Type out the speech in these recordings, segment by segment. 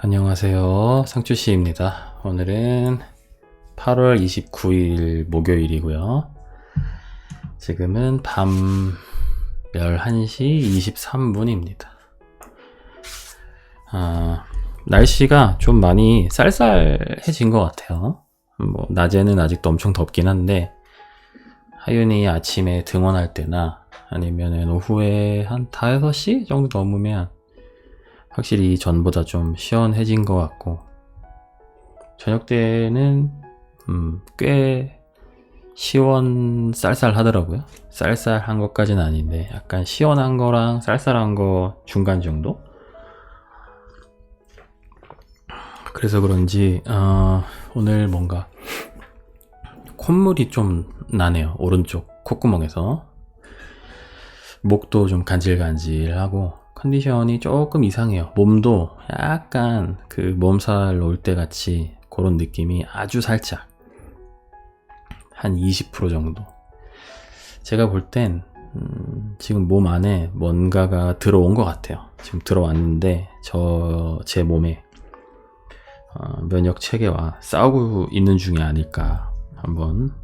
안녕하세요. 상추씨입니다. 오늘은 8월 29일 목요일이고요. 지금은 밤 11시 23분입니다. 날씨가 좀 많이 쌀쌀해진 것 같아요. 낮에는 아직도 엄청 덥긴 한데 하윤이 아침에 등원할 때나 아니면 오후에 한 5시 정도 넘으면 확실히 전보다 좀 시원해진 것 같고, 저녁 때는 꽤 시원 쌀쌀하더라고요. 쌀쌀한 것까지는 아닌데 약간 시원한 거랑 쌀쌀한 거 중간 정도? 그래서 그런지 오늘 뭔가 콧물이 좀 나네요. 오른쪽 콧구멍에서. 목도 좀 간질간질하고 컨디션이 조금 이상해요. 몸도 약간 그 몸살 올 때 같이 그런 느낌이 아주 살짝 한 20% 정도. 제가 볼 땐 지금 몸 안에 뭔가가 들어온 것 같아요. 지금 들어왔는데 제 몸에 면역 체계와 싸우고 있는 중이 아닐까 한번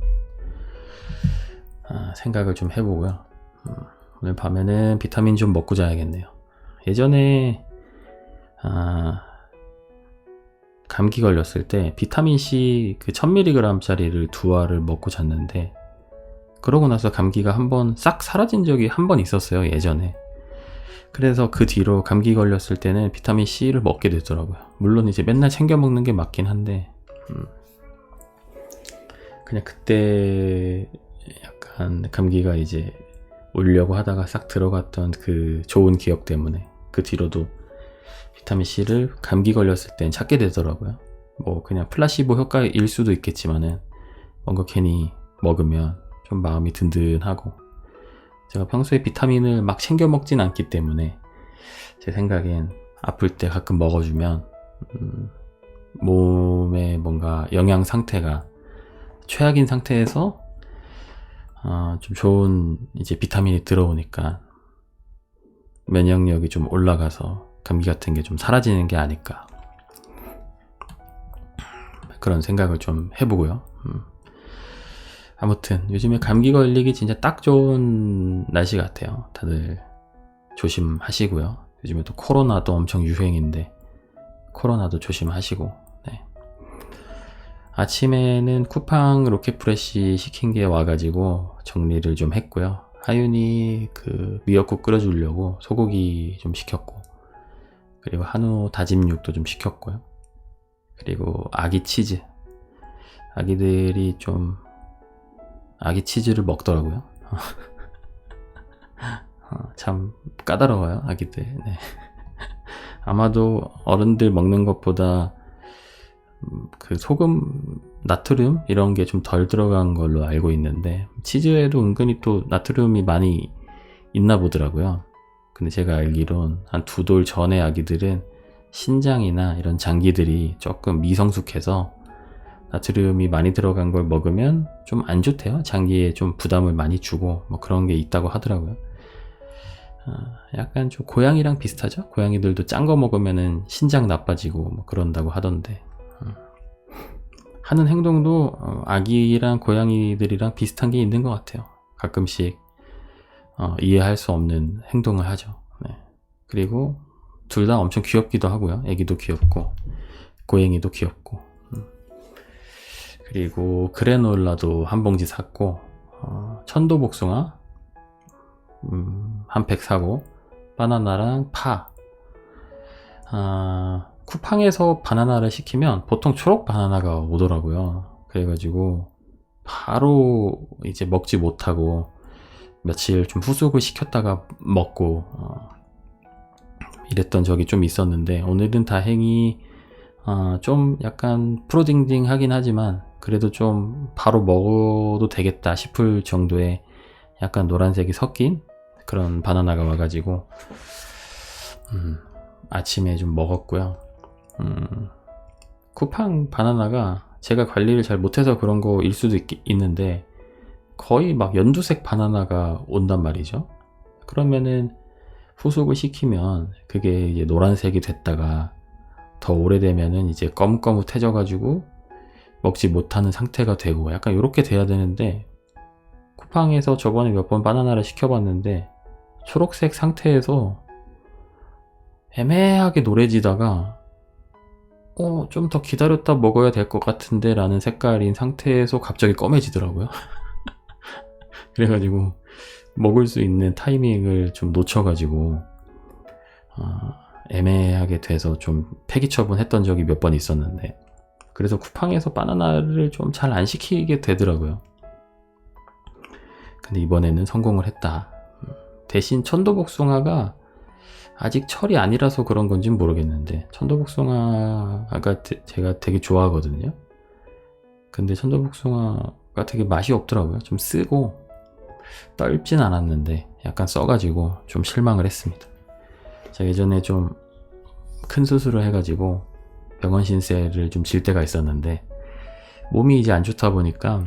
생각을 좀 해보고요. 오늘 밤에는 비타민 좀 먹고 자야겠네요. 예전에 감기 걸렸을 때 비타민C 그 1000mg 짜리를 2알을 먹고 잤는데, 그러고 나서 감기가 한번 싹 사라진 적이 한 번 있었어요, 예전에. 그래서 그 뒤로 감기 걸렸을 때는 비타민C를 먹게 되더라고요. 물론 이제 맨날 챙겨 먹는 게 맞긴 한데 그냥 그때 약간 감기가 이제 오려고 하다가 싹 들어갔던 그 좋은 기억 때문에 그 뒤로도 비타민C를 감기 걸렸을 땐 찾게 되더라고요. 뭐 그냥 플라시보 효과일 수도 있겠지만은 뭔가 괜히 먹으면 좀 마음이 든든하고, 제가 평소에 비타민을 막 챙겨 먹진 않기 때문에 제 생각엔 아플 때 가끔 먹어주면 몸의 뭔가 영양 상태가 최악인 상태에서 좀 좋은 이제 비타민이 들어오니까 면역력이 좀 올라가서 감기 같은 게 좀 사라지는 게 아닐까, 그런 생각을 좀 해보고요. 아무튼 요즘에 감기 걸리기 진짜 딱 좋은 날씨 같아요. 다들 조심하시고요. 요즘에 또 코로나도 엄청 유행인데 코로나도 조심하시고. 네. 아침에는 쿠팡 로켓프레쉬 시킨 게 와가지고 정리를 좀 했고요. 하윤이 그 미역국 끓여주려고 소고기 좀 시켰고, 그리고 한우 다짐 육도 좀 시켰고요. 그리고 아기 치즈, 아기들이 좀 아기 치즈를 먹더라고요. 참 까다로워요, 아기들. 네. 아마도 어른들 먹는 것보다 그 소금, 나트륨 이런 게 좀 덜 들어간 걸로 알고 있는데, 치즈에도 은근히 또 나트륨이 많이 있나 보더라고요. 근데 제가 알기론 한 2돌 전의 아기들은 신장이나 이런 장기들이 조금 미성숙해서 나트륨이 많이 들어간 걸 먹으면 좀 안 좋대요. 장기에 좀 부담을 많이 주고 뭐 그런 게 있다고 하더라고요. 약간 좀 고양이랑 비슷하죠? 고양이들도 짠 거 먹으면은 신장 나빠지고 뭐 그런다고 하던데, 하는 행동도 아기랑 고양이들이랑 비슷한 게 있는 것 같아요. 가끔씩 이해할 수 없는 행동을 하죠. 네. 그리고 둘 다 엄청 귀엽기도 하고요. 애기도 귀엽고 고양이도 귀엽고. 그리고 그래놀라도 한 봉지 샀고, 천도복숭아 한 팩 사고, 바나나랑 파. 쿠팡에서 바나나를 시키면 보통 초록 바나나가 오더라고요. 그래가지고 바로 이제 먹지 못하고 며칠 좀 후숙을 시켰다가 먹고 이랬던 적이 좀 있었는데, 오늘은 다행히 좀 약간 프로딩딩 하긴 하지만 그래도 좀 바로 먹어도 되겠다 싶을 정도의 약간 노란색이 섞인 그런 바나나가 와가지고 아침에 좀 먹었고요. 쿠팡 바나나가 제가 관리를 잘 못해서 그런 거일 수도 있는데 거의 막 연두색 바나나가 온단 말이죠. 그러면은 후숙을 시키면 그게 이제 노란색이 됐다가 더 오래되면은 이제 거뭇거뭇해져가지고 먹지 못하는 상태가 되고 약간 이렇게 돼야 되는데, 쿠팡에서 저번에 몇 번 바나나를 시켜봤는데 초록색 상태에서 애매하게 노래지다가 좀 더 기다렸다 먹어야 될 것 같은데 라는 색깔인 상태에서 갑자기 검해지더라고요. 그래가지고 먹을 수 있는 타이밍을 좀 놓쳐가지고 애매하게 돼서 좀 폐기 처분했던 적이 몇 번 있었는데, 그래서 쿠팡에서 바나나를 좀 잘 안 시키게 되더라고요. 근데 이번에는 성공을 했다. 대신 천도복숭아가 아직 철이 아니라서 그런 건지는 모르겠는데, 천도복숭아가 제가 되게 좋아하거든요. 근데 천도복숭아가 되게 맛이 없더라고요. 좀 쓰고 떫진 않았는데 약간 써가지고 좀 실망을 했습니다. 제가 예전에 좀 큰 수술을 해가지고 병원 신세를 좀 질 때가 있었는데, 몸이 이제 안 좋다 보니까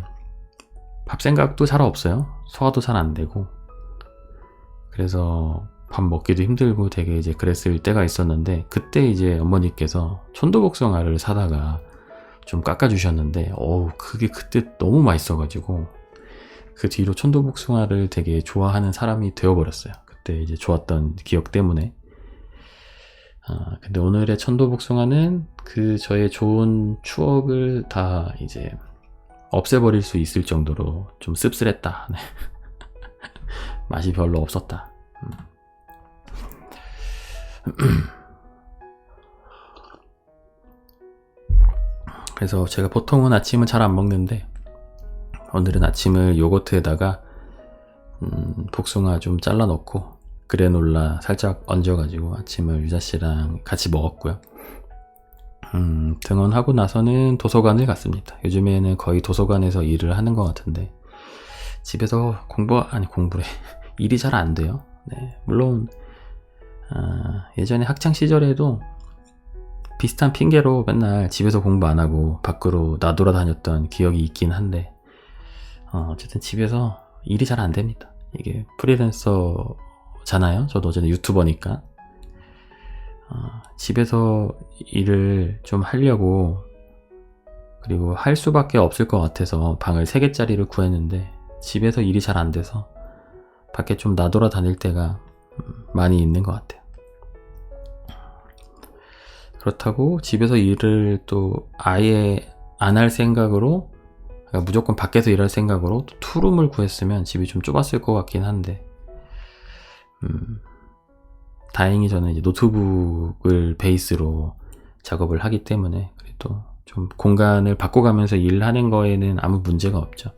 밥 생각도 잘 없어요. 소화도 잘 안 되고, 그래서 밥 먹기도 힘들고 되게 이제 그랬을 때가 있었는데, 그때 이제 어머니께서 천도복숭아를 사다가 좀 깎아주셨는데, 그게 그때 너무 맛있어가지고 그 뒤로 천도복숭아를 되게 좋아하는 사람이 되어버렸어요. 그때 이제 좋았던 기억 때문에. 근데 오늘의 천도복숭아는 그 저의 좋은 추억을 다 이제 없애버릴 수 있을 정도로 좀 씁쓸했다. 네. 맛이 별로 없었다. 그래서 제가 보통은 아침은 잘 안 먹는데, 오늘은 아침을 요거트에다가 복숭아 좀 잘라 넣고 그래놀라 살짝 얹어가지고 아침을 유자씨랑 같이 먹었고요. 등원하고 나서는 도서관을 갔습니다. 요즘에는 거의 도서관에서 일을 하는 것 같은데, 집에서 공부래 일이 잘 안 돼요. 네, 물론 예전에 학창 시절에도 비슷한 핑계로 맨날 집에서 공부 안 하고 밖으로 나돌아다녔던 기억이 있긴 한데, 어쨌든 집에서 일이 잘 안 됩니다. 이게 프리랜서잖아요. 저도 어쨌든 유튜버니까. 집에서 일을 좀 하려고, 그리고 할 수밖에 없을 것 같아서 방을 3개짜리를 구했는데, 집에서 일이 잘 안 돼서 밖에 좀 나돌아다닐 때가 많이 있는 것 같아요. 그렇다고 집에서 일을 또 아예 안 할 생각으로, 그러니까 무조건 밖에서 일할 생각으로 또 투룸을 구했으면 집이 좀 좁았을 것 같긴 한데, 다행히 저는 이제 노트북을 베이스로 작업을 하기 때문에 그래도 좀 공간을 바꿔가면서 일하는 거에는 아무 문제가 없죠.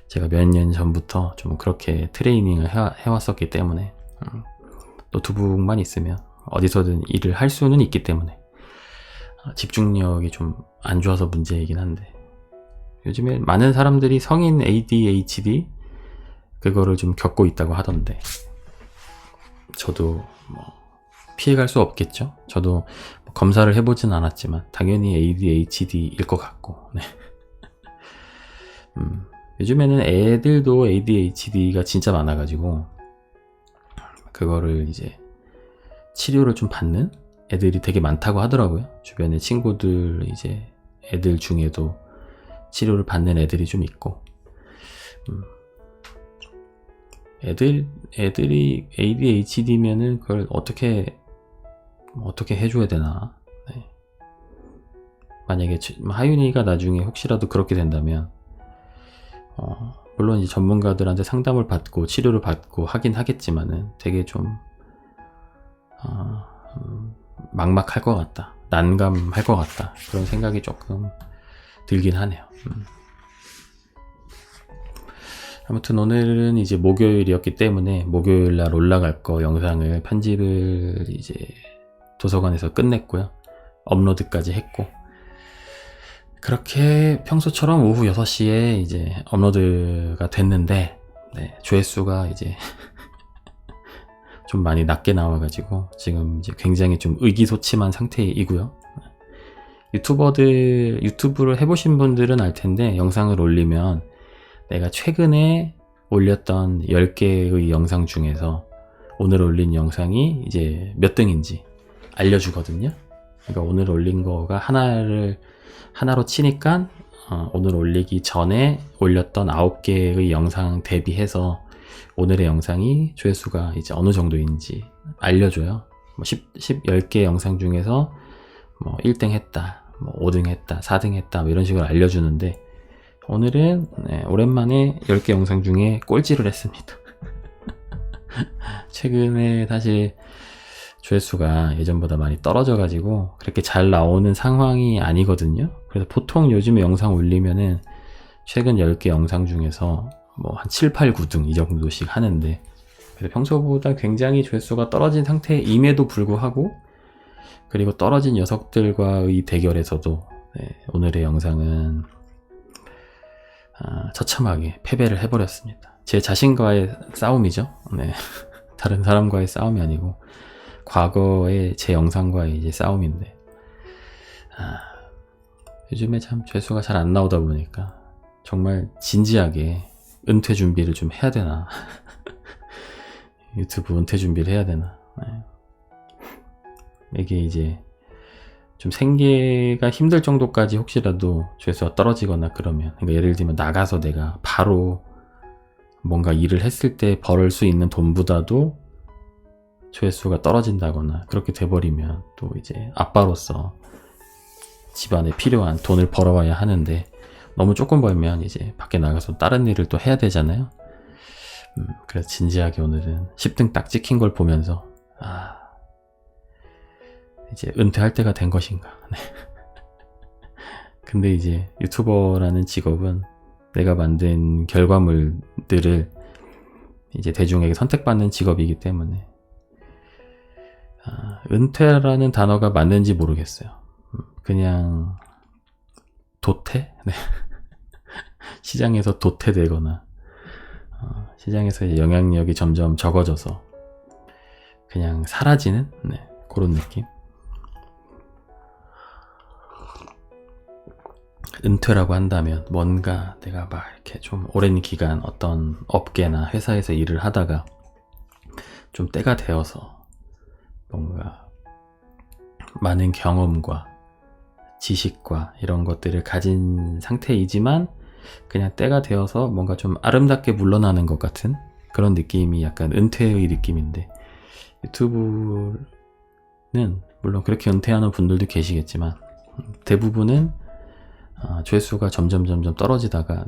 제가 몇 년 전부터 좀 그렇게 트레이닝을 해왔었기 때문에 노트북만 있으면 어디서든 일을 할 수는 있기 때문에 집중력이 좀 안 좋아서 문제이긴 한데, 요즘에 많은 사람들이 성인 ADHD 그거를 좀 겪고 있다고 하던데, 저도 피해갈 수 없겠죠. 저도 검사를 해보진 않았지만 당연히 ADHD일 것 같고, 네. 요즘에는 애들도 ADHD가 진짜 많아가지고 그거를 이제 치료를 좀 받는 애들이 되게 많다고 하더라고요. 주변에 친구들 이제 애들 중에도 치료를 받는 애들이 좀 있고, 애들이 ADHD면은 그걸 어떻게 해줘야 되나. 네. 만약에 하윤이가 나중에 혹시라도 그렇게 된다면, 물론 이제 전문가들한테 상담을 받고 치료를 받고 하긴 하겠지만은 되게 좀 막막할 것 같다, 난감할 것 같다, 그런 생각이 조금 들긴 하네요. 아무튼 오늘은 이제 목요일이었기 때문에 목요일날 올라갈 거 영상을 편집을 이제 도서관에서 끝냈고요. 업로드까지 했고, 그렇게 평소처럼 오후 6시에 이제 업로드가 됐는데, 네, 조회수가 이제 좀 많이 낮게 나와가지고 지금 이제 굉장히 좀 의기소침한 상태이고요. 유튜브를 해보신 분들은 알 텐데, 영상을 올리면 내가 최근에 올렸던 10개의 영상 중에서 오늘 올린 영상이 이제 몇 등인지 알려주거든요. 그러니까 오늘 올린 거가 하나로 치니까 오늘 올리기 전에 올렸던 9개의 영상 대비해서 오늘의 영상이 조회수가 이제 어느 정도인지 알려줘요. 뭐 10개 영상 중에서 뭐 1등 했다, 뭐 5등 했다, 4등 했다, 뭐 이런 식으로 알려주는데, 오늘은 오랜만에 10개 영상 중에 꼴찌를 했습니다. 최근에 사실 조회수가 예전보다 많이 떨어져가지고 그렇게 잘 나오는 상황이 아니거든요. 그래서 보통 요즘에 영상 올리면은 최근 10개 영상 중에서 뭐 한 7, 8, 9등 이 정도씩 하는데, 그래서 평소보다 굉장히 조회수가 떨어진 상태임에도 불구하고, 그리고 떨어진 녀석들과의 대결에서도 오늘의 영상은 처참하게 패배를 해버렸습니다. 제 자신과의 싸움이죠. 네. 다른 사람과의 싸움이 아니고 과거의 제 영상과의 이제 싸움인데, 요즘에 참 조회수가 잘 안 나오다 보니까 정말 진지하게 은퇴 준비를 좀 해야 되나. 유튜브 은퇴 준비를 해야 되나. 네. 이게 이제 좀 생계가 힘들 정도까지 혹시라도 조회수가 떨어지거나 그러면, 그러니까 예를 들면 나가서 내가 바로 뭔가 일을 했을 때 벌을 수 있는 돈보다도 조회수가 떨어진다거나 그렇게 돼버리면 또 이제 아빠로서 집안에 필요한 돈을 벌어와야 하는데, 너무 조금 벌면 이제 밖에 나가서 다른 일을 또 해야 되잖아요. 그래서 진지하게 오늘은 10등 딱 찍힌 걸 보면서 이제 은퇴할 때가 된 것인가. 네. 근데 이제 유튜버라는 직업은 내가 만든 결과물들을 이제 대중에게 선택받는 직업이기 때문에 은퇴라는 단어가 맞는지 모르겠어요. 그냥 도태? 네. 시장에서 도태되거나 시장에서 영향력이 점점 적어져서 그냥 사라지는 그런 느낌. 은퇴라고 한다면 뭔가 내가 막 이렇게 좀 오랜 기간 어떤 업계나 회사에서 일을 하다가 좀 때가 되어서 뭔가 많은 경험과 지식과 이런 것들을 가진 상태이지만 그냥 때가 되어서 뭔가 좀 아름답게 물러나는 것 같은 그런 느낌이 약간 은퇴의 느낌인데, 유튜브는 물론 그렇게 은퇴하는 분들도 계시겠지만 대부분은 조회수가 점점 떨어지다가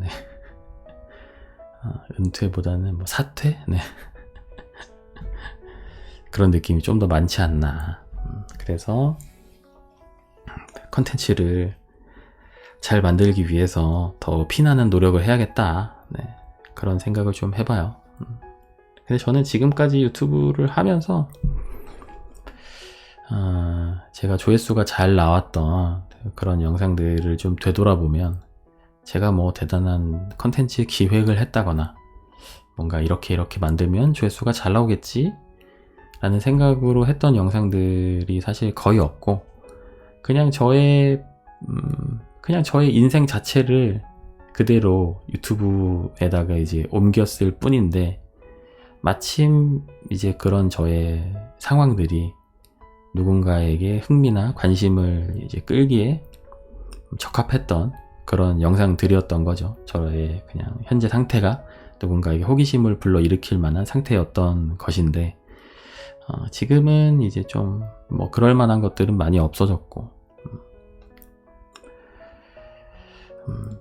은퇴보다는 뭐 사퇴? 그런 느낌이 좀 더 많지 않나. 그래서 컨텐츠를 잘 만들기 위해서 더 피나는 노력을 해야겠다. 그런 생각을 좀 해봐요. 근데 저는 지금까지 유튜브를 하면서 제가 조회수가 잘 나왔던 그런 영상들을 좀 되돌아보면 제가 뭐 대단한 컨텐츠 기획을 했다거나 뭔가 이렇게 만들면 조회수가 잘 나오겠지 라는 생각으로 했던 영상들이 사실 거의 없고, 그냥 저의 인생 자체를 그대로 유튜브에다가 이제 옮겼을 뿐인데, 마침 이제 그런 저의 상황들이 누군가에게 흥미나 관심을 이제 끌기에 적합했던 그런 영상들이었던 거죠. 저의 그냥 현재 상태가 누군가에게 호기심을 불러일으킬 만한 상태였던 것인데, 지금은 이제 좀 뭐 그럴 만한 것들은 많이 없어졌고,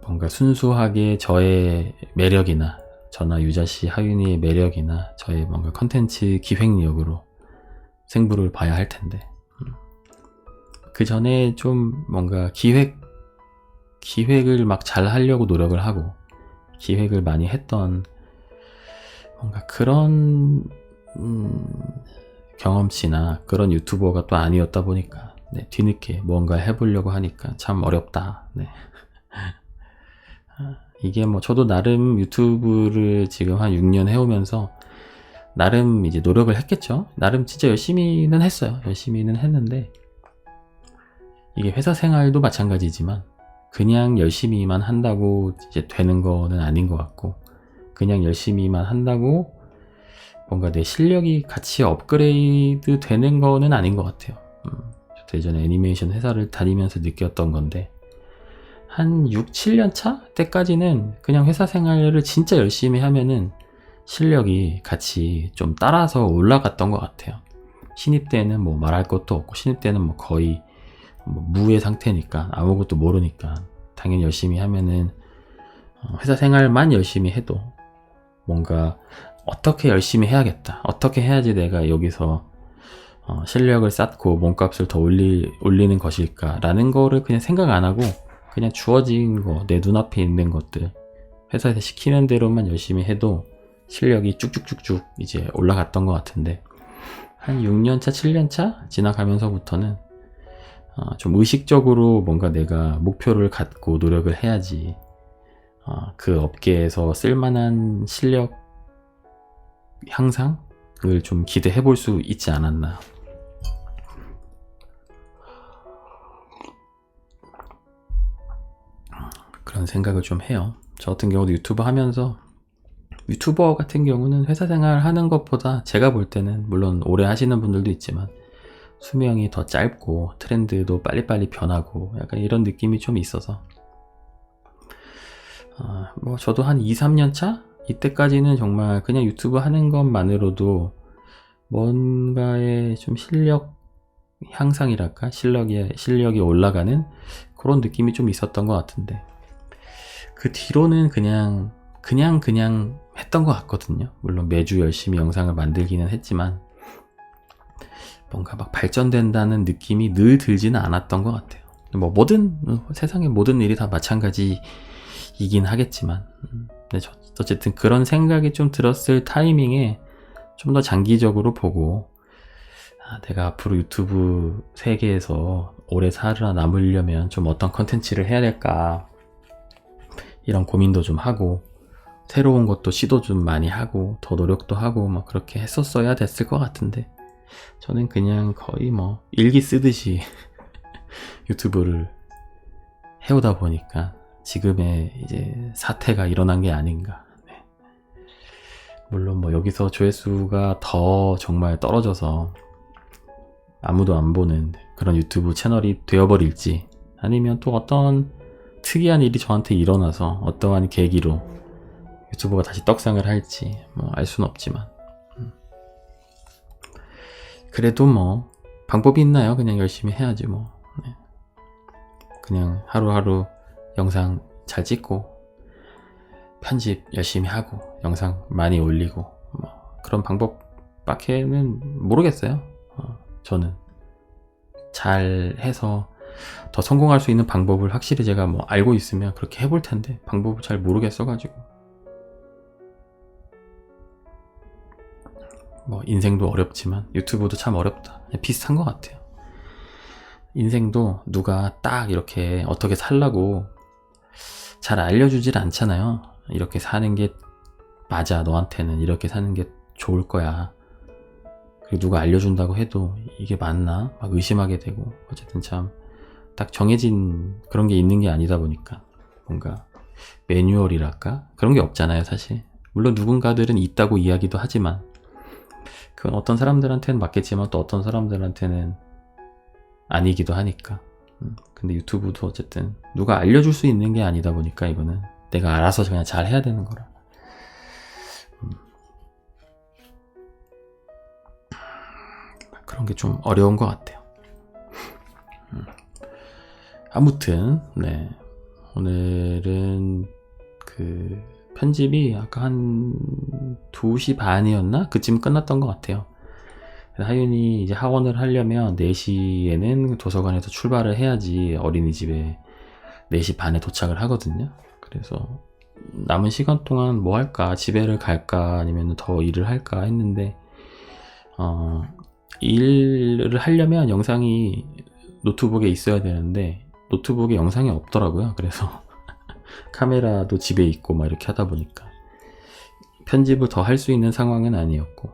뭔가 순수하게 저의 매력이나 저나 유자씨, 하윤이의 매력이나 저의 뭔가 컨텐츠 기획력으로 승부를 봐야 할 텐데, 그 전에 좀 뭔가 기획을 막 잘 하려고 노력을 하고 기획을 많이 했던 뭔가 그런 경험치나 그런 유튜버가 또 아니었다 보니까 뒤늦게 뭔가 해보려고 하니까 참 어렵다. 이게 뭐 저도 나름 유튜브를 지금 한 6년 해오면서 나름 이제 노력을 했겠죠. 나름 진짜 열심히는 했어요. 열심히는 했는데, 이게 회사 생활도 마찬가지지만 그냥 열심히만 한다고 이제 되는 거는 아닌 것 같고, 그냥 열심히만 한다고 뭔가 내 실력이 같이 업그레이드 되는 거는 아닌 것 같아요. 것도 예전에 애니메이션 회사를 다니면서 느꼈던 건데, 한 6, 7년 차 때까지는 그냥 회사 생활을 진짜 열심히 하면은 실력이 같이 좀 따라서 올라갔던 것 같아요. 신입 때는 뭐 말할 것도 없고, 신입 때는 뭐 거의 뭐 무의 상태니까, 아무것도 모르니까 당연히 열심히 하면은 회사 생활만 열심히 해도 뭔가 어떻게 열심히 해야겠다, 어떻게 해야지 내가 여기서 실력을 쌓고 몸값을 더 올리는 것일까 라는 거를 그냥 생각 안 하고 그냥 주어진 거, 내 눈앞에 있는 것들 회사에서 시키는 대로만 열심히 해도 실력이 쭉쭉쭉쭉 이제 올라갔던 것 같은데, 한 6년차 7년차 지나가면서부터는 좀 의식적으로 뭔가 내가 목표를 갖고 노력을 해야지 그 업계에서 쓸만한 실력 향상을 좀 기대해 볼 수 있지 않았나. 그런 생각을 좀 해요. 저 같은 경우도 유튜버 같은 경우는 회사 생활 하는 것보다 제가 볼 때는, 물론 오래 하시는 분들도 있지만 수명이 더 짧고 트렌드도 빨리빨리 변하고 약간 이런 느낌이 좀 있어서 뭐 저도 한 2, 3년 차? 이때까지는 정말 그냥 유튜브 하는 것만으로도 뭔가의 좀 실력 향상이랄까? 실력이 올라가는 그런 느낌이 좀 있었던 것 같은데, 그 뒤로는 그냥 했던 것 같거든요. 물론 매주 열심히 영상을 만들기는 했지만 뭔가 막 발전된다는 느낌이 늘 들지는 않았던 것 같아요. 뭐 세상의 모든 일이 다 마찬가지이긴 하겠지만, 근데 어쨌든 그런 생각이 좀 들었을 타이밍에 좀 더 장기적으로 보고, 내가 앞으로 유튜브 세계에서 오래 살아남으려면 좀 어떤 컨텐츠를 해야 될까, 이런 고민도 좀 하고 새로운 것도 시도 좀 많이 하고 더 노력도 하고 막 그렇게 했었어야 됐을 것 같은데, 저는 그냥 거의 뭐 일기 쓰듯이 유튜브를 해오다 보니까 지금의 이제 사태가 일어난 게 아닌가. 네. 물론 뭐 여기서 조회수가 더 정말 떨어져서 아무도 안 보는 그런 유튜브 채널이 되어버릴지, 아니면 또 어떤 특이한 일이 저한테 일어나서 어떠한 계기로 유튜브가 다시 떡상을 할지 뭐 알 수는 없지만, 그래도 뭐 방법이 있나요? 그냥 열심히 해야지 뭐. 네. 그냥 하루하루 영상 잘 찍고 편집 열심히 하고 영상 많이 올리고 뭐 그런 방법밖에는 모르겠어요. 저는 잘 해서 더 성공할 수 있는 방법을 확실히 제가 뭐 알고 있으면 그렇게 해볼 텐데, 방법을 잘 모르겠어가지고. 뭐 인생도 어렵지만 유튜브도 참 어렵다, 비슷한 것 같아요. 인생도 누가 딱 이렇게 어떻게 살라고 잘 알려주질 않잖아요. 이렇게 사는 게 맞아, 너한테는 이렇게 사는 게 좋을 거야. 그리고 누가 알려준다고 해도 이게 맞나 막 의심하게 되고, 어쨌든 참 딱 정해진 그런 게 있는 게 아니다 보니까 뭔가 매뉴얼이랄까? 그런 게 없잖아요, 사실. 물론 누군가들은 있다고 이야기도 하지만 그건 어떤 사람들한테는 맞겠지만 또 어떤 사람들한테는 아니기도 하니까. 근데 유튜브도 어쨌든 누가 알려줄 수 있는 게 아니다 보니까 이거는 내가 알아서 그냥 잘 해야 되는 거라. 그런 게 좀 어려운 것 같아요. 아무튼 네, 오늘은 그 편집이 아까 한 2시 반이었나? 그쯤 끝났던 것 같아요. 하윤이 이제 하원을 하려면 4시에는 도서관에서 출발을 해야지 어린이집에 4시 반에 도착을 하거든요. 그래서 남은 시간 동안 뭐 할까? 집에를 갈까? 아니면 더 일을 할까? 했는데 일을 하려면 영상이 노트북에 있어야 되는데 노트북에 영상이 없더라고요. 그래서 카메라도 집에 있고 막 이렇게 하다 보니까 편집을 더 할 수 있는 상황은 아니었고,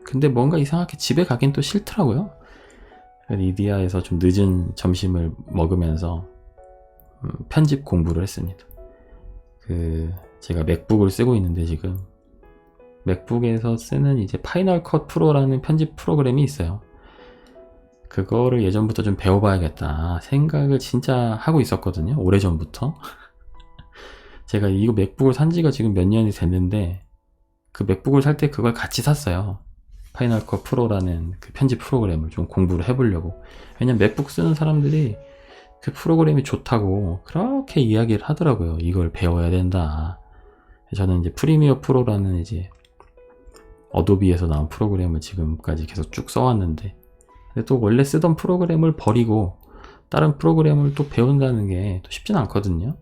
근데 뭔가 이상하게 집에 가긴 또 싫더라고요. 이디야에서 좀 늦은 점심을 먹으면서 편집 공부를 했습니다. 제가 맥북을 쓰고 있는데 지금 맥북에서 쓰는 이제 파이널 컷 프로라는 편집 프로그램이 있어요. 그거를 예전부터 좀 배워봐야겠다 생각을 진짜 하고 있었거든요. 오래전부터. 제가 이거 맥북을 산 지가 지금 몇 년이 됐는데, 그 맥북을 살 때 그걸 같이 샀어요. 파이널 컷 프로라는 그 편집 프로그램을 좀 공부를 해보려고. 왜냐면 맥북 쓰는 사람들이 그 프로그램이 좋다고 그렇게 이야기를 하더라고요. 이걸 배워야 된다. 저는 이제 프리미어 프로라는 이제 어도비에서 나온 프로그램을 지금까지 계속 쭉 써왔는데, 근데 또 원래 쓰던 프로그램을 버리고 다른 프로그램을 또 배운다는 게 또 쉽진 않거든요.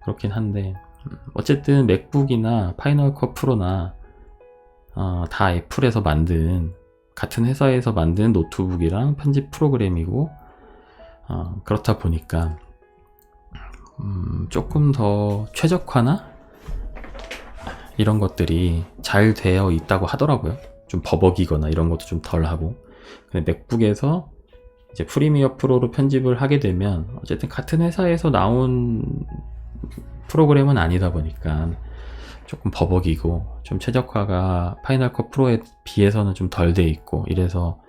그렇긴 한데, 어쨌든 맥북이나 파이널 컷 프로나 다 애플에서 만든, 같은 회사에서 만든 노트북이랑 편집 프로그램이고, 그렇다 보니까 조금 더 최적화나 이런 것들이 잘 되어 있다고 하더라고요. 좀 버벅이거나 이런 것도 좀 덜 하고. 근데 맥북에서 이제 프리미어 프로로 편집을 하게 되면 어쨌든 같은 회사에서 나온 프로그램은 아니다 보니까 조금 버벅이고, 좀 최적화가 파이널 컷 프로에 비해서는 좀 덜 돼 있고, 이래서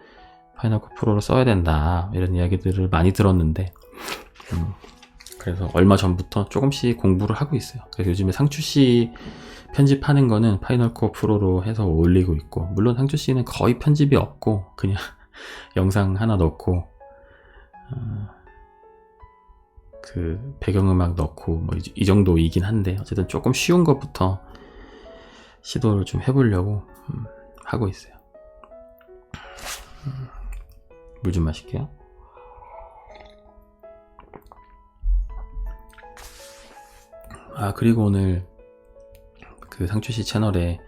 파이널 컷 프로를 써야 된다 이런 이야기들을 많이 들었는데, 그래서 얼마 전부터 조금씩 공부를 하고 있어요. 그래서 요즘에 상추씨 편집하는 거는 파이널 컷 프로로 해서 올리고 있고, 물론 상추씨는 거의 편집이 없고 그냥 영상 하나 넣고 그 배경음악 넣고 뭐 이 정도이긴 한데, 어쨌든 조금 쉬운 것부터 시도를 좀 해보려고 하고 있어요. 물 좀 마실게요. 그리고 오늘 그 상추씨 채널에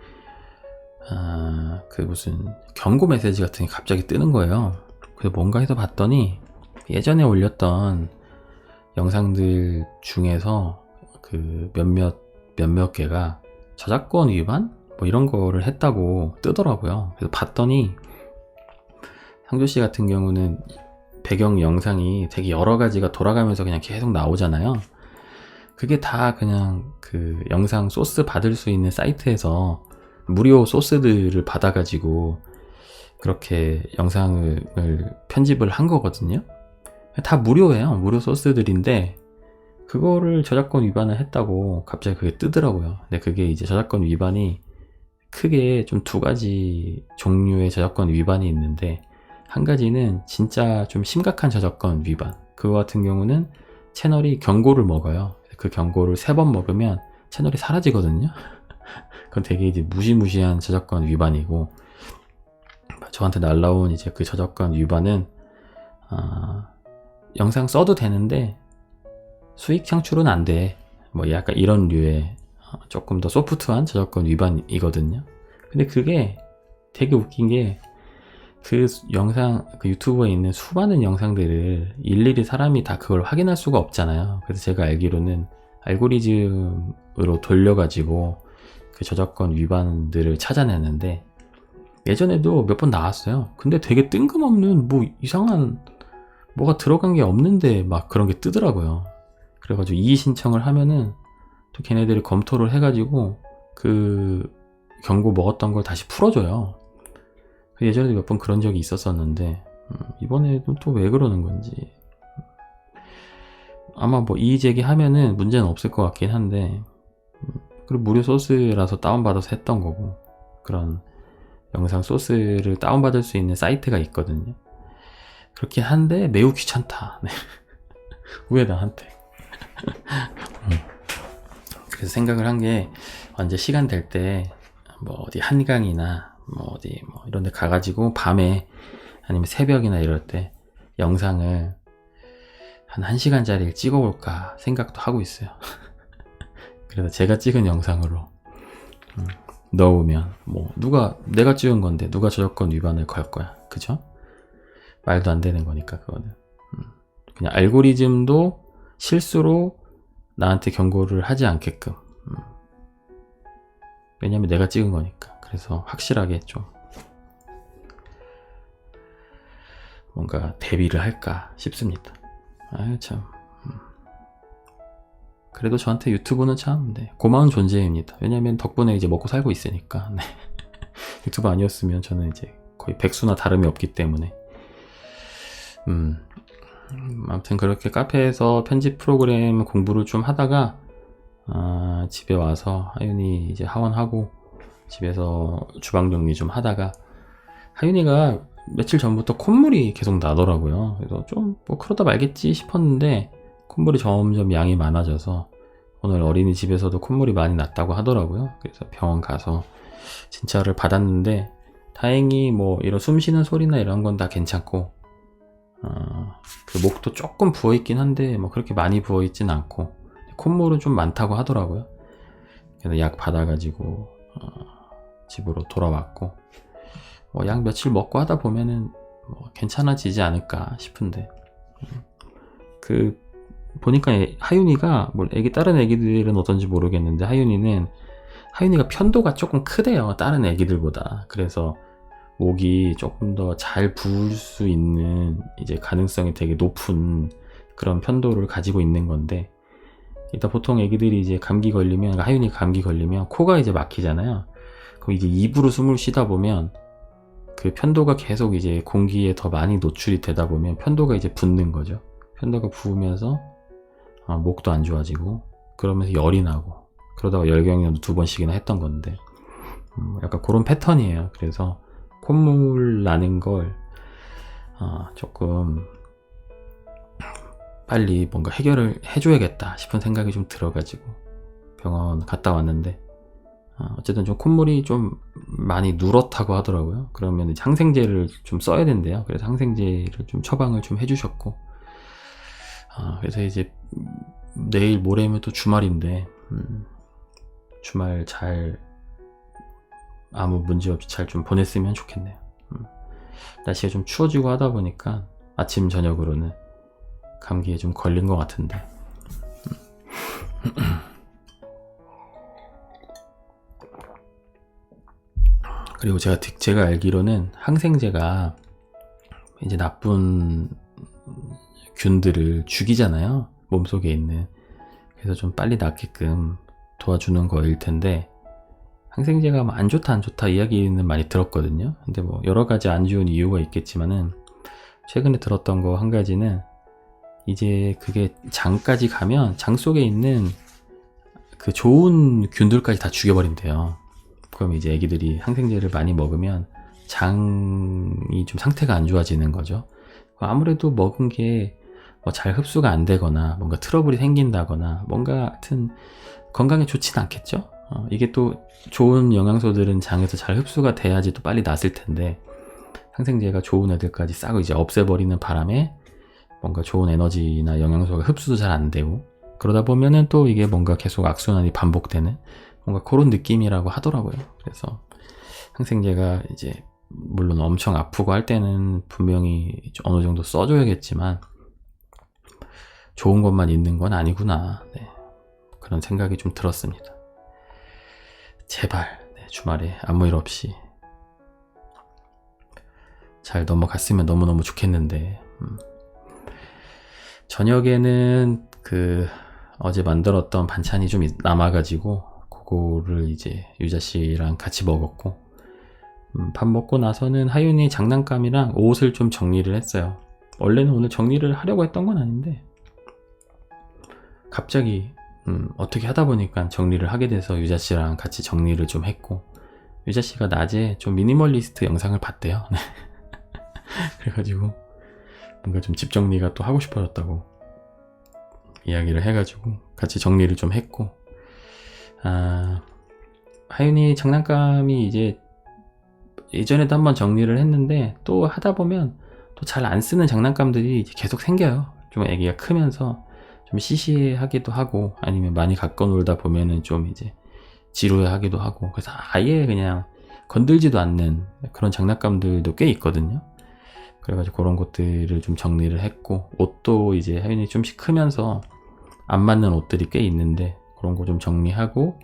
그 무슨 경고 메시지 같은 게 갑자기 뜨는 거예요. 그래서 뭔가 해서 봤더니 예전에 올렸던 영상들 중에서 그 몇몇 개가 저작권 위반? 뭐 이런 거를 했다고 뜨더라고요. 그래서 봤더니 상조씨 같은 경우는 배경 영상이 되게 여러 가지가 돌아가면서 그냥 계속 나오잖아요. 그게 다 그냥 그 영상 소스 받을 수 있는 사이트에서 무료 소스들을 받아가지고 그렇게 영상을 편집을 한 거거든요. 다 무료예요. 무료 소스들인데 그거를 저작권 위반을 했다고 갑자기 그게 뜨더라고요. 근데 그게 이제 저작권 위반이 크게 좀 두 가지 종류의 저작권 위반이 있는데, 한 가지는 진짜 좀 심각한 저작권 위반. 그거 같은 경우는 채널이 경고를 먹어요. 그 경고를 3번 먹으면 채널이 사라지거든요. 그건 되게 이제 무시무시한 저작권 위반이고, 저한테 날라온 이제 그 저작권 위반은 영상 써도 되는데 수익 창출은 안 돼. 뭐 약간 이런 류의 조금 더 소프트한 저작권 위반이거든요. 근데 그게 되게 웃긴 게, 그 영상, 그 유튜브에 있는 수많은 영상들을 일일이 사람이 다 그걸 확인할 수가 없잖아요. 그래서 제가 알기로는 알고리즘으로 돌려가지고 그 저작권 위반들을 찾아내는데, 예전에도 몇 번 나왔어요. 근데 되게 뜬금없는 뭐 이상한 뭐가 들어간 게 없는데 막 그런 게 뜨더라고요. 그래가지고 이의 신청을 하면은 또 걔네들이 검토를 해가지고 그 경고 먹었던 걸 다시 풀어줘요. 예전에도 몇 번 그런 적이 있었었는데 이번에도 또 왜 그러는 건지. 아마 뭐 이의 제기하면은 문제는 없을 것 같긴 한데, 그리고 무료 소스라서 다운받아서 했던 거고, 그런 영상 소스를 다운받을 수 있는 사이트가 있거든요. 그렇긴 한데 매우 귀찮다. 네. 왜 나한테. 그래서 생각을 한 게, 언제 시간 될 때 뭐 어디 한강이나 뭐 어디 뭐 이런 데 가가지고 밤에 아니면 새벽이나 이럴 때 영상을 한 1시간짜리를 찍어볼까 생각도 하고 있어요. 그래서 제가 찍은 영상으로 넣으면 뭐 내가 찍은 건데 누가 저작권 위반을 걸 거야. 그죠? 말도 안 되는 거니까 그거는. 그냥 알고리즘도 실수로 나한테 경고를 하지 않게끔. 왜냐면 내가 찍은 거니까. 그래서 확실하게 좀 뭔가 대비를 할까 싶습니다. 아유 참. 그래도 저한테 유튜브는 참 고마운 존재입니다. 왜냐면 덕분에 이제 먹고 살고 있으니까. 네. 유튜브 아니었으면 저는 이제 거의 백수나 다름이 없기 때문에 아무튼 그렇게 카페에서 편집 프로그램 공부를 좀 하다가 집에 와서 하윤이 이제 하원하고 집에서 주방 정리 좀 하다가 하윤이가 며칠 전부터 콧물이 계속 나더라고요. 그래서 좀 뭐 그러다 말겠지 싶었는데 콧물이 점점 양이 많아져서 오늘 어린이집에서도 콧물이 많이 났다고 하더라고요. 그래서 병원 가서 진찰을 받았는데 다행히 뭐 이런 숨 쉬는 소리나 이런 건 다 괜찮고 그 목도 조금 부어있긴 한데 뭐 그렇게 많이 부어있진 않고 콧물은 좀 많다고 하더라고요. 그래서 약 받아가지고 집으로 돌아왔고 뭐 약 며칠 먹고 하다 보면은 뭐 괜찮아지지 않을까 싶은데 그 보니까 하윤이가 뭐 다른 애기들은 어떤지 모르겠는데 하윤이가 편도가 조금 크대요, 다른 애기들보다. 그래서 목이 조금 더 잘 부을 수 있는 이제 가능성이 되게 높은 그런 편도를 가지고 있는 건데, 일단 보통 애기들이 이제 감기 걸리면, 하윤이가 감기 걸리면 코가 이제 막히잖아요. 그럼 이제 입으로 숨을 쉬다 보면 그 편도가 계속 이제 공기에 더 많이 노출이 되다 보면 편도가 이제 붓는 거죠. 편도가 부으면서 목도 안 좋아지고 그러면서 열이 나고 그러다가 열경련도 2번씩이나 했던 건데 약간 그런 패턴이에요. 그래서 콧물 나는 걸 조금 빨리 뭔가 해결을 해줘야겠다 싶은 생각이 좀 들어가지고 병원 갔다 왔는데 어쨌든 좀 콧물이 좀 많이 누렇다고 하더라고요. 그러면 이제 항생제를 좀 써야 된대요. 그래서 항생제를 좀 처방을 좀 해주셨고 그래서 이제 내일 모레면 또 주말인데 주말 잘 아무 문제 없이 잘 좀 보냈으면 좋겠네요. 날씨가 좀 추워지고 하다 보니까 아침 저녁으로는 감기에 좀 걸린 것 같은데 그리고 제가 알기로는 항생제가 이제 나쁜 균들을 죽이잖아요, 몸속에 있는. 그래서 좀 빨리 낫게끔 도와주는 거일 텐데, 항생제가 뭐 안 좋다 이야기는 많이 들었거든요. 근데 뭐 여러 가지 안 좋은 이유가 있겠지만은 최근에 들었던 거 한 가지는 이제 그게 장까지 가면 장 속에 있는 그 좋은 균들까지 다 죽여버린대요. 그럼 이제 애기들이 항생제를 많이 먹으면 장이 좀 상태가 안 좋아지는 거죠. 아무래도 먹은 게 뭐 잘 흡수가 안 되거나 뭔가 트러블이 생긴다거나 뭔가 하여튼 건강에 좋진 않겠죠. 이게 또 좋은 영양소들은 장에서 잘 흡수가 돼야지 또 빨리 낫을 텐데 항생제가 좋은 애들까지 싹 이제 없애버리는 바람에 뭔가 좋은 에너지나 영양소가 흡수도 잘 안 되고 그러다 보면은 또 이게 뭔가 계속 악순환이 반복되는 뭔가 그런 느낌이라고 하더라고요. 그래서 항생제가 이제 물론 엄청 아프고 할 때는 분명히 어느 정도 써줘야겠지만 좋은 것만 있는 건 아니구나. 네. 그런 생각이 좀 들었습니다. 제발 주말에 아무 일 없이 잘 넘어갔으면 너무너무 좋겠는데 저녁에는 그 어제 만들었던 반찬이 좀 남아가지고 그거를 이제 유자씨랑 같이 먹었고 밥 먹고 나서는 하윤이 장난감이랑 옷을 좀 정리를 했어요. 원래는 오늘 정리를 하려고 했던 건 아닌데 갑자기 어떻게 하다 보니까 정리를 하게 돼서 유자씨랑 같이 정리를 좀 했고 유자씨가 낮에 좀 미니멀리스트 영상을 봤대요. 그래가지고 뭔가 좀 집 정리가 또 하고 싶어졌다고 이야기를 해가지고 같이 정리를 좀 했고 하윤이 장난감이 이제 예전에도 한번 정리를 했는데 또 하다 보면 또 잘 안 쓰는 장난감들이 이제 계속 생겨요. 좀 애기가 크면서 좀 시시하기도 하고 아니면 많이 갖고 놀다 보면은 좀 이제 지루해하기도 하고 그래서 아예 그냥 건들지도 않는 그런 장난감들도 꽤 있거든요. 그래가지고 그런 것들을 좀 정리를 했고 옷도 이제 하윤이 좀씩 크면서 안 맞는 옷들이 꽤 있는데 그런 거 좀 정리하고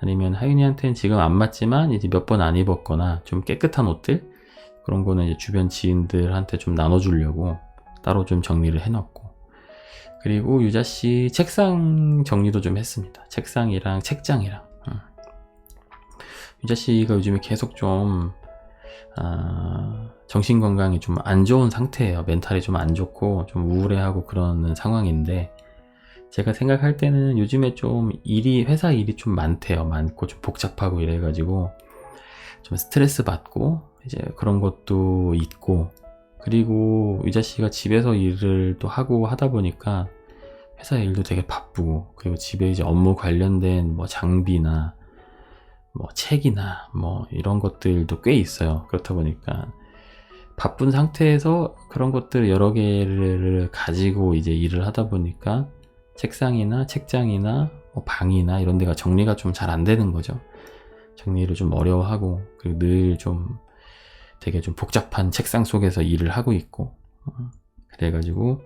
아니면 하윤이한테는 지금 안 맞지만 이제 몇 번 안 입었거나 좀 깨끗한 옷들 그런 거는 이제 주변 지인들한테 좀 나눠주려고 따로 좀 정리를 해놨고 그리고 유자씨 책상 정리도 좀 했습니다. 책상이랑 책장이랑 유자씨가 요즘에 계속 좀 정신 건강이 좀 안 좋은 상태예요. 멘탈이 좀 안 좋고 좀 우울해하고 그러는 상황인데, 제가 생각할 때는 요즘에 좀 회사 일이 좀 많고 좀 복잡하고 이래가지고 좀 스트레스 받고 이제 그런 것도 있고, 그리고 유자 씨가 집에서 일을 또 하고 하다 보니까 회사 일도 되게 바쁘고, 그리고 집에 이제 업무 관련된 뭐 장비나 뭐 책이나 뭐 이런 것들도 꽤 있어요. 그렇다 보니까 바쁜 상태에서 그런 것들 여러 개를 가지고 이제 일을 하다 보니까 책상이나 책장이나 뭐 방이나 이런 데가 정리가 좀 잘 안 되는 거죠. 정리를 좀 어려워하고, 그리고 늘 좀 되게 좀 복잡한 책상 속에서 일을 하고 있고, 그래가지고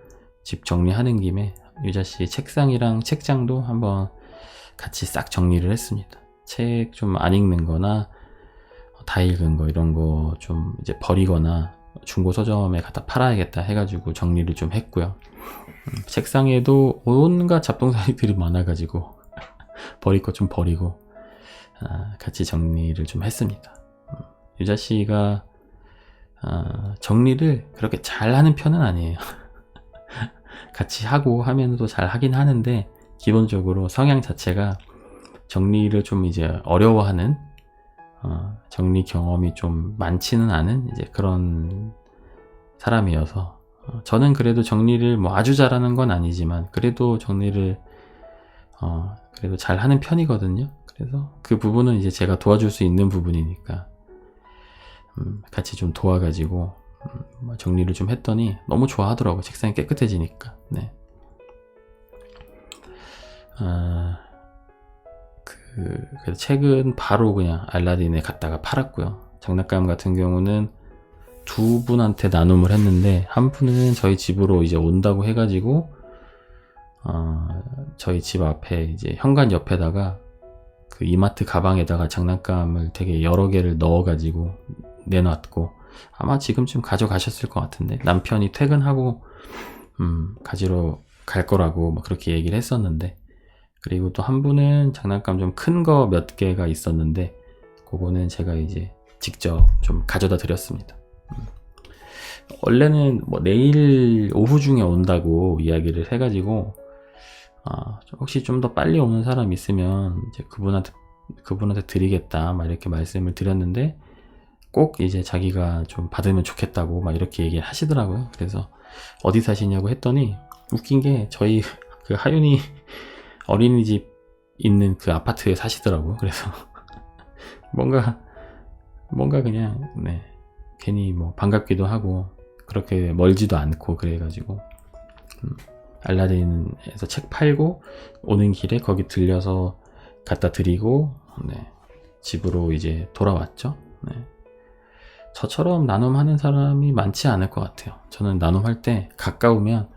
집 정리하는 김에 유자씨 책상이랑 책장도 한번 같이 싹 정리를 했습니다. 책 좀 안 읽는 거나 다 읽은 거 이런 거 좀 이제 버리거나 중고 서점에 갖다 팔아야겠다 해가지고 정리를 좀 했고요. 책상에도 온갖 잡동사니들이 많아가지고 버릴 것 좀 버리고 같이 정리를 좀 했습니다. 유자씨가 정리를 그렇게 잘 하는 편은 아니에요. 같이 하고 하면서 잘 하긴 하는데, 기본적으로 성향 자체가 정리를 좀 이제 어려워하는, 정리 경험이 좀 많지는 않은 이제 그런 사람이어서, 저는 그래도 정리를 뭐 아주 잘하는 건 아니지만 그래도 정리를 그래도 잘 하는 편이거든요. 그래서 그 부분은 이제 제가 도와줄 수 있는 부분이니까 같이 좀 도와가지고 정리를 좀 했더니 너무 좋아하더라고. 책상이 깨끗해지니까. 네. 그래서 책은 바로 그냥 알라딘에 갖다가 팔았고요. 장난감 같은 경우는 두 분한테 나눔을 했는데, 한 분은 저희 집으로 이제 온다고 해가지고 저희 집 앞에 이제 현관 옆에다가 그 이마트 가방에다가 장난감을 되게 여러 개를 넣어가지고 내놨고, 아마 지금쯤 가져가셨을 것 같은데, 남편이 퇴근하고 가지러 갈 거라고 막 그렇게 얘기를 했었는데, 그리고 또 한 분은 장난감 좀 큰 거 몇 개가 있었는데 그거는 제가 이제 직접 좀 가져다 드렸습니다. 원래는 뭐 내일 오후 중에 온다고 이야기를 해가지고 혹시 좀 더 빨리 오는 사람 있으면 이제 그분한테 드리겠다 막 이렇게 말씀을 드렸는데, 꼭 이제 자기가 좀 받으면 좋겠다고 막 이렇게 얘기를 하시더라고요. 그래서 어디 사시냐고 했더니, 웃긴 게 저희 그 하윤이 어린이집 있는 그 아파트에 사시더라고요. 그래서 뭔가 그냥 괜히 뭐 반갑기도 하고 그렇게 멀지도 않고 그래가지고 알라딘에서 책 팔고 오는 길에 거기 들려서 갖다 드리고 집으로 이제 돌아왔죠. 저처럼 나눔하는 사람이 많지 않을 것 같아요. 저는 나눔할 때 가까우면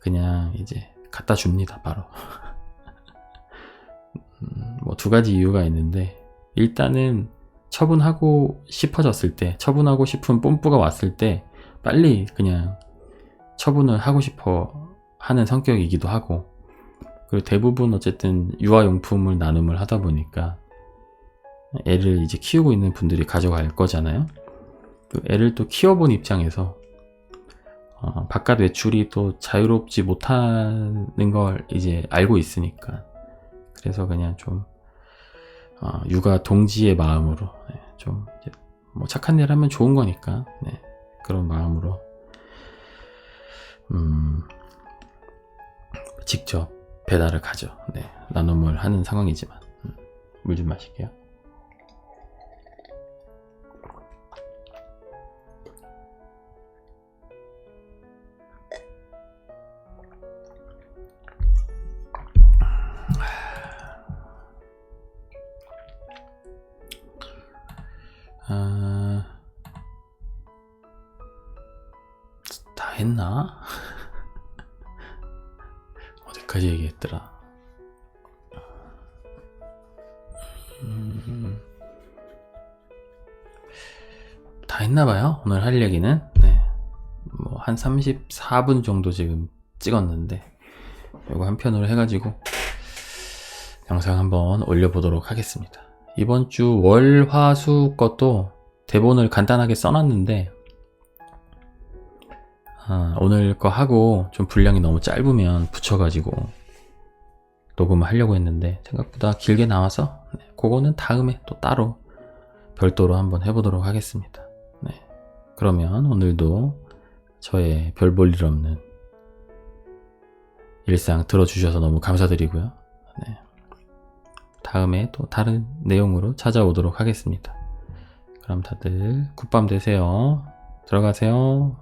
그냥 이제 갖다 줍니다, 바로. 뭐 두 가지 이유가 있는데, 일단은 처분하고 싶어졌을 때, 처분하고 싶은 뽐뿌가 왔을 때 빨리 그냥 처분을 하고 싶어 하는 성격이기도 하고, 그리고 대부분 어쨌든 유아용품을 나눔을 하다 보니까 애를 이제 키우고 있는 분들이 가져갈 거잖아요. 애를 또 키워본 입장에서 바깥 외출이 또 자유롭지 못하는 걸 이제 알고 있으니까, 그래서 그냥 좀 육아 동지의 마음으로 좀 이제 뭐 착한 일 하면 좋은 거니까 그런 마음으로 직접 배달을 가죠. 나눔을 하는 상황이지만. 물 좀 마실게요. 다 했나? 어디까지 얘기했더라? 다 했나봐요. 오늘 할 얘기는 뭐 한 34분 정도 지금 찍었는데, 이거 한 편으로 해가지고 영상 한번 올려보도록 하겠습니다. 이번 주 월, 화, 수 것도 대본을 간단하게 써놨는데 오늘 거 하고 좀 분량이 너무 짧으면 붙여가지고 녹음을 하려고 했는데 생각보다 길게 나와서 그거는 다음에 또 따로 별도로 한번 해보도록 하겠습니다. 네. 그러면 오늘도 저의 별 볼 일 없는 일상 들어주셔서 너무 감사드리고요. 네. 다음에 또 다른 내용으로 찾아오도록 하겠습니다. 그럼 다들 굿밤 되세요. 들어가세요.